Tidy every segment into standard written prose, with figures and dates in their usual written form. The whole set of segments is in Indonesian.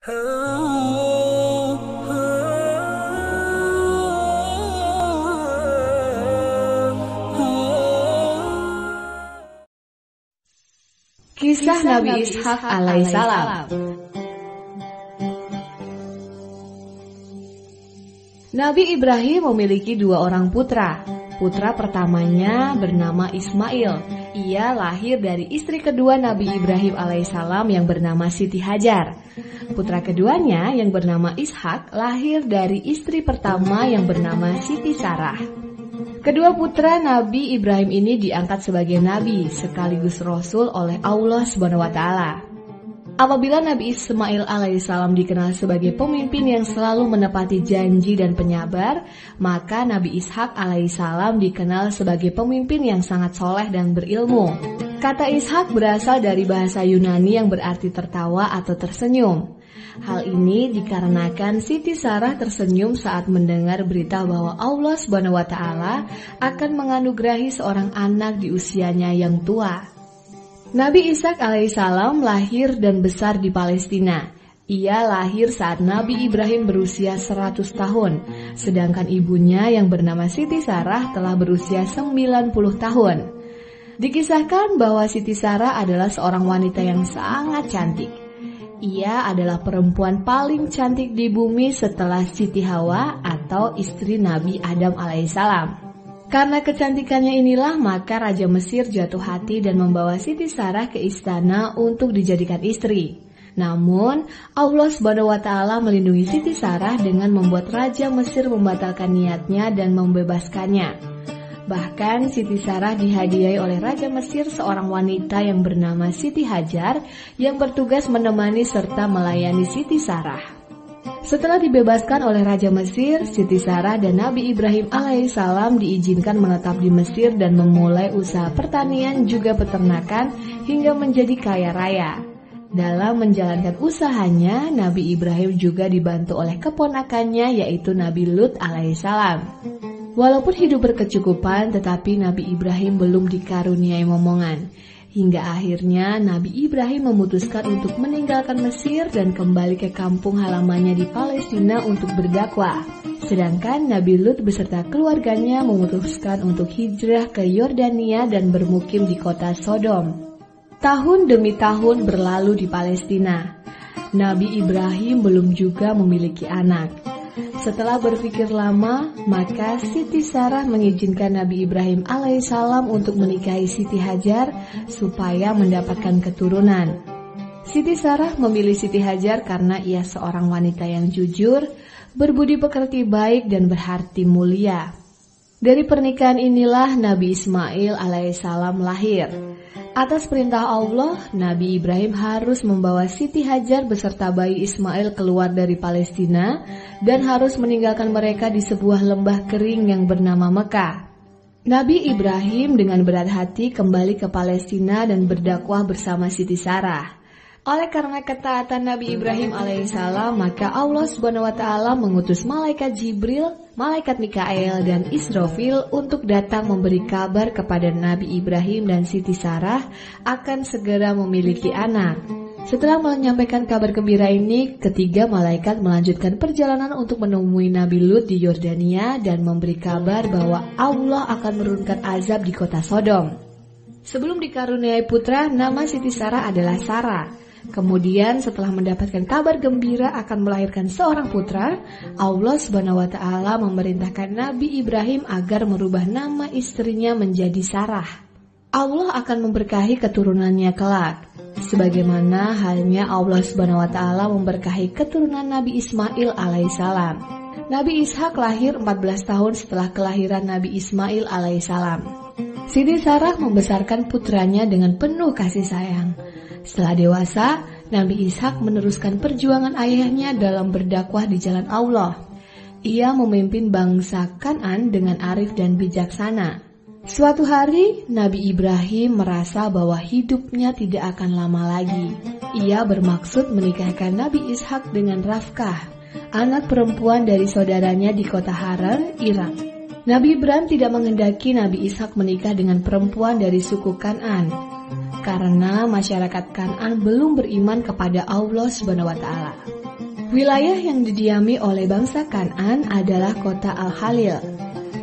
Kisah Nabi Ishak alaihissalam. Nabi Ibrahim memiliki dua orang putra. Putra pertamanya bernama Ismail. Ia lahir dari istri kedua Nabi Ibrahim alaihissalam yang bernama Siti Hajar. Putra keduanya yang bernama Ishak lahir dari istri pertama yang bernama Siti Sarah. Kedua putra Nabi Ibrahim ini diangkat sebagai nabi sekaligus rasul oleh Allah Subhanahu wa taala. Apabila Nabi Ismail alaihissalam dikenal sebagai pemimpin yang selalu menepati janji dan penyabar, maka Nabi Ishak alaihissalam dikenal sebagai pemimpin yang sangat soleh dan berilmu. Kata Ishak berasal dari bahasa Yunani yang berarti tertawa atau tersenyum. Hal ini dikarenakan Siti Sarah tersenyum saat mendengar berita bahwa Allah Subhanahu wa taala akan menganugerahi seorang anak di usianya yang tua. Nabi Ishak alaihissalam lahir dan besar di Palestina. Ia lahir saat Nabi Ibrahim berusia 100 tahun, sedangkan ibunya yang bernama Siti Sarah telah berusia 90 tahun. Dikisahkan bahwa Siti Sarah adalah seorang wanita yang sangat cantik. Ia adalah perempuan paling cantik di bumi setelah Siti Hawa atau istri Nabi Adam alaihissalam. Karena kecantikannya inilah maka Raja Mesir jatuh hati dan membawa Siti Sarah ke istana untuk dijadikan istri. Namun Allah Subhanahu wa taala melindungi Siti Sarah dengan membuat Raja Mesir membatalkan niatnya dan membebaskannya. Bahkan Siti Sarah dihadiahi oleh Raja Mesir seorang wanita yang bernama Siti Hajar yang bertugas menemani serta melayani Siti Sarah. Setelah dibebaskan oleh Raja Mesir, Siti Sarah dan Nabi Ibrahim alaihissalam diizinkan menetap di Mesir dan memulai usaha pertanian juga peternakan hingga menjadi kaya raya. Dalam menjalankan usahanya, Nabi Ibrahim juga dibantu oleh keponakannya yaitu Nabi Lut alaihissalam. Walaupun hidup berkecukupan, tetapi Nabi Ibrahim belum dikaruniai momongan. Hingga akhirnya Nabi Ibrahim memutuskan untuk meninggalkan Mesir dan kembali ke kampung halamannya di Palestina untuk berdakwah. Sedangkan Nabi Lut beserta keluarganya memutuskan untuk hijrah ke Yordania dan bermukim di kota Sodom. Tahun demi tahun berlalu di Palestina. Nabi Ibrahim belum juga memiliki anak. Setelah berpikir lama, maka Siti Sarah mengizinkan Nabi Ibrahim alaihissalam untuk menikahi Siti Hajar supaya mendapatkan keturunan. Siti Sarah memilih Siti Hajar karena ia seorang wanita yang jujur, berbudi pekerti baik dan berhati mulia. Dari pernikahan inilah Nabi Ismail alaihissalam lahir. Atas perintah Allah, Nabi Ibrahim harus membawa Siti Hajar beserta bayi Ismail keluar dari Palestina dan harus meninggalkan mereka di sebuah lembah kering yang bernama Mekah. Nabi Ibrahim dengan berat hati kembali ke Palestina dan berdakwah bersama Siti Sarah. Oleh karena ketaatan Nabi Ibrahim alaihissalam, maka Allah Subhanahu wa taala mengutus malaikat Jibril, malaikat Mikael dan Israfil untuk datang memberi kabar kepada Nabi Ibrahim dan Siti Sarah akan segera memiliki anak. Setelah menyampaikan kabar gembira ini, ketiga malaikat melanjutkan perjalanan untuk menemui Nabi Lut di Yordania dan memberi kabar bahwa Allah akan menurunkan azab di kota Sodom. Sebelum dikaruniai putra, nama Siti Sarah adalah Sarah. Kemudian setelah mendapatkan kabar gembira akan melahirkan seorang putra, Allah Subhanahu wa taala memerintahkan Nabi Ibrahim agar merubah nama istrinya menjadi Sarah. Allah akan memberkahi keturunannya kelak, sebagaimana halnya Allah Subhanahu wa taala memberkahi keturunan Nabi Ismail alaihissalam. Nabi Ishak lahir 14 tahun setelah kelahiran Nabi Ismail alaihissalam. Siti Sarah membesarkan putranya dengan penuh kasih sayang. Setelah dewasa, Nabi Ishak meneruskan perjuangan ayahnya dalam berdakwah di jalan Allah. Ia memimpin bangsa Kan'an dengan arif dan bijaksana. Suatu hari, Nabi Ibrahim merasa bahwa hidupnya tidak akan lama lagi. Ia bermaksud menikahkan Nabi Ishak dengan Rafkah, anak perempuan dari saudaranya di kota Haran, Irak. Nabi Ibrahim tidak menghendaki Nabi Ishak menikah dengan perempuan dari suku Kan'an, karena masyarakat Kan'an belum beriman kepada Allah Subhanahu wa taala. Wilayah yang didiami oleh bangsa Kan'an adalah kota Al-Halil.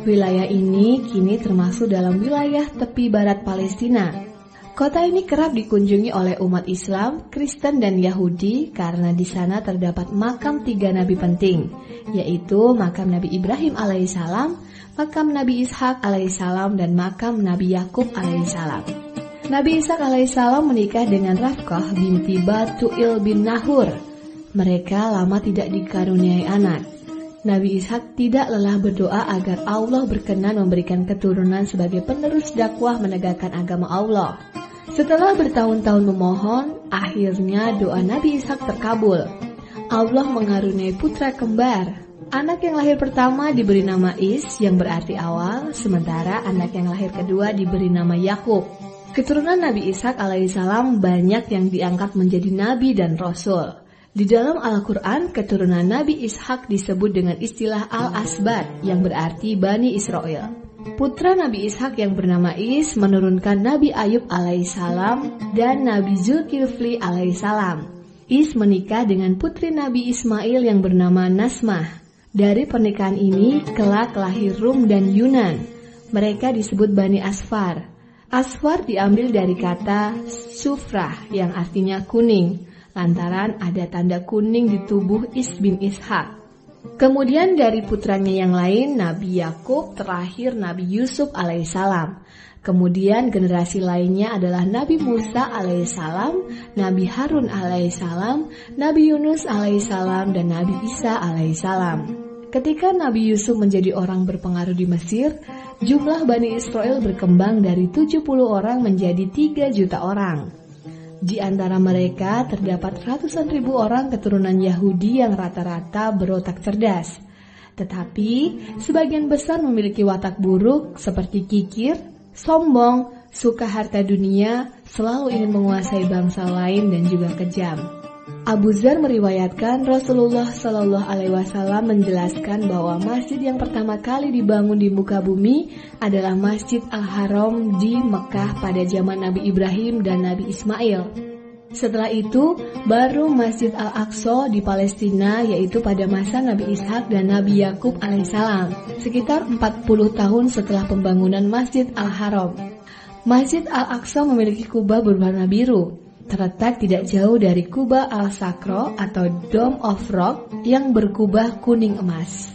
Wilayah ini kini termasuk dalam wilayah tepi barat Palestina. Kota ini kerap dikunjungi oleh umat Islam, Kristen, dan Yahudi karena di sana terdapat makam 3 nabi penting, yaitu makam Nabi Ibrahim alaihissalam, makam Nabi Ishak alaihissalam, dan makam Nabi Yakub alaihissalam. Nabi Ishak alaihissalam menikah dengan Rafqah binti Batu'il bin Nahur. Mereka lama tidak dikaruniai anak. Nabi Ishak tidak lelah berdoa agar Allah berkenan memberikan keturunan sebagai penerus dakwah menegakkan agama Allah. Setelah bertahun-tahun memohon, akhirnya doa Nabi Ishak terkabul. Allah mengaruniai putra kembar. Anak yang lahir pertama diberi nama Is, yang berarti awal, sementara anak yang lahir kedua diberi nama Yakub. Keturunan Nabi Ishak alaihissalam banyak yang diangkat menjadi nabi dan rasul. Di dalam Al-Quran, keturunan Nabi Ishak disebut dengan istilah Al-Asbat, yang berarti Bani Israel. Putra Nabi Ishak yang bernama Is menurunkan Nabi Ayub alaihissalam dan Nabi Zulkifli alaihissalam. Is menikah dengan putri Nabi Ismail yang bernama Nasmah. Dari pernikahan ini, kelak lahir Rum dan Yunan. Mereka disebut Bani Asfar. Asfar diambil dari kata sufrah yang artinya kuning, lantaran ada tanda kuning di tubuh Is bin Ishak. Kemudian dari putranya yang lain, Nabi Yakub, terakhir Nabi Yusuf alaihissalam. Kemudian generasi lainnya adalah Nabi Musa alaihissalam, Nabi Harun alaihissalam, Nabi Yunus alaihissalam, dan Nabi Isa alaihissalam. Ketika Nabi Yusuf menjadi orang berpengaruh di Mesir, jumlah Bani Israel berkembang dari 70 orang menjadi 3 juta orang. Di antara mereka terdapat ratusan ribu orang keturunan Yahudi yang rata-rata berotak cerdas. Tetapi sebagian besar memiliki watak buruk seperti kikir, sombong, suka harta dunia, selalu ingin menguasai bangsa lain, dan juga kejam. Abu Dzar meriwayatkan Rasulullah Shallallahu Alaihi Wasallam menjelaskan bahwa masjid yang pertama kali dibangun di muka bumi adalah Masjid Al-Haram di Mekah pada zaman Nabi Ibrahim dan Nabi Ismail. Setelah itu baru Masjid Al-Aqsa di Palestina, yaitu pada masa Nabi Ishak dan Nabi Yakub alaihissalam, sekitar 40 tahun setelah pembangunan Masjid Al-Haram. Masjid Al-Aqsa memiliki kubah berwarna biru, terletak tidak jauh dari kubah Al-Sakro atau Dome of Rock yang berkubah kuning emas.